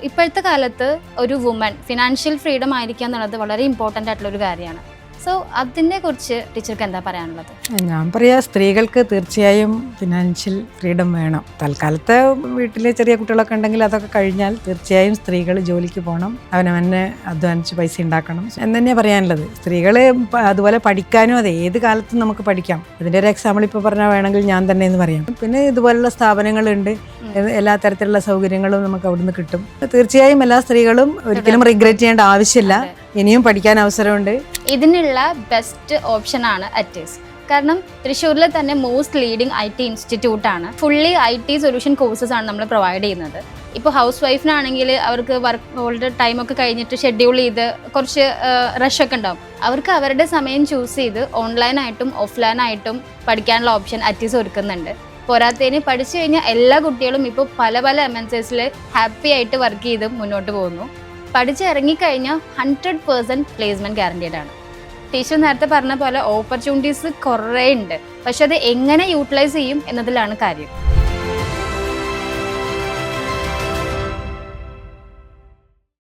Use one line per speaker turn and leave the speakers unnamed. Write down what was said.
ഇപ്പോഴത്തെ കാലത്ത് ഒരു വുമൺ ഫിനാൻഷ്യൽ ഫ്രീഡം ആയിരിക്കുക എന്നുള്ളത് വളരെ ഇമ്പോർട്ടൻ്റ് ആയിട്ടുള്ള ഒരു കാര്യമാണ്. സോ അതിനെ കുറിച്ച് ടീച്ചർക്ക് എന്താ പറയാനുള്ളത്?
ഞാൻ പറയാ സ്ത്രീകൾക്ക് തീർച്ചയായും ഫിനാൻഷ്യൽ ഫ്രീഡം വേണം. തൽക്കാലത്തെ വീട്ടിലെ ചെറിയ കുട്ടികളൊക്കെ ഉണ്ടെങ്കിൽ അതൊക്കെ കഴിഞ്ഞാൽ തീർച്ചയായും സ്ത്രീകൾ ജോലിക്ക് പോകണം, അവനവനെ അധ്വാനിച്ച് പൈസ ഉണ്ടാക്കണം എന്ന് തന്നെയാണ് പറയാനുള്ളത്. സ്ത്രീകൾ അതുപോലെ പഠിക്കാനും അതെ, ഏത് കാലത്തും നമുക്ക് പഠിക്കാം. ഇതിൻ്റെ ഒരു എക്സാമ്പിൾ ഇപ്പോൾ പറഞ്ഞാൽ വേണമെങ്കിൽ ഞാൻ തന്നെ എന്ന് പറയാം. പിന്നെ ഇതുപോലുള്ള സ്ഥാപനങ്ങളുണ്ട്, എല്ലാ തരത്തിലുള്ള സൗകര്യങ്ങളും നമുക്ക് അവിടുന്ന് കിട്ടും. തീർച്ചയായും എല്ലാ സ്ത്രീകളും ഒരിക്കലും റിഗ്രറ്റ് ചെയ്യേണ്ട ആവശ്യമില്ല, ഇനിയും പഠിക്കാൻ അവസരമുണ്ട്.
ഇതിനുള്ള ബെസ്റ്റ് ഓപ്ഷനാണ് അറ്റീസ്. കാരണം തൃശ്ശൂരിൽ തന്നെ മോസ്റ്റ് ലീഡിങ് IT ഇൻസ്റ്റിറ്റ്യൂട്ടാണ്. ഫുള്ളി IT സൊല്യൂഷൻ കോഴ്സസ് ആണ് നമ്മൾ പ്രൊവൈഡ് ചെയ്യുന്നത്. ഇപ്പോൾ ഹൗസ് വൈഫിനാണെങ്കിൽ അവർക്ക് വർക്ക് ടൈമൊക്കെ കഴിഞ്ഞിട്ട് ഷെഡ്യൂൾ ചെയ്ത് കുറച്ച് റഷൊക്കെ ഉണ്ടാവും. അവർക്ക് അവരുടെ സമയം ചൂസ് ചെയ്ത് ഓൺലൈനായിട്ടും ഓഫ്ലൈനായിട്ടും പഠിക്കാനുള്ള ഓപ്ഷൻ അറ്റീസ് ഒരുക്കുന്നുണ്ട്. പോരാത്തതിന് പഠിച്ചു കഴിഞ്ഞാൽ എല്ലാ കുട്ടികളും ഇപ്പോൾ പല MNCs ഹാപ്പി ആയിട്ട് വർക്ക് ചെയ്ത് മുന്നോട്ട് പോകുന്നു. പഠിച്ചിറങ്ങിക്കഴിഞ്ഞാൽ 100% പ്ലേസ്മെൻറ്റ് ഗ്യാരണ്ടീഡ് ആണ്. ടീച്ചർ നേരത്തെ പറഞ്ഞ പോലെ ഓപ്പർച്യൂണിറ്റീസ് കുറേ ഉണ്ട്, പക്ഷെ അത് എങ്ങനെ യൂട്ടിലൈസ് ചെയ്യും എന്നതിലാണ് കാര്യം.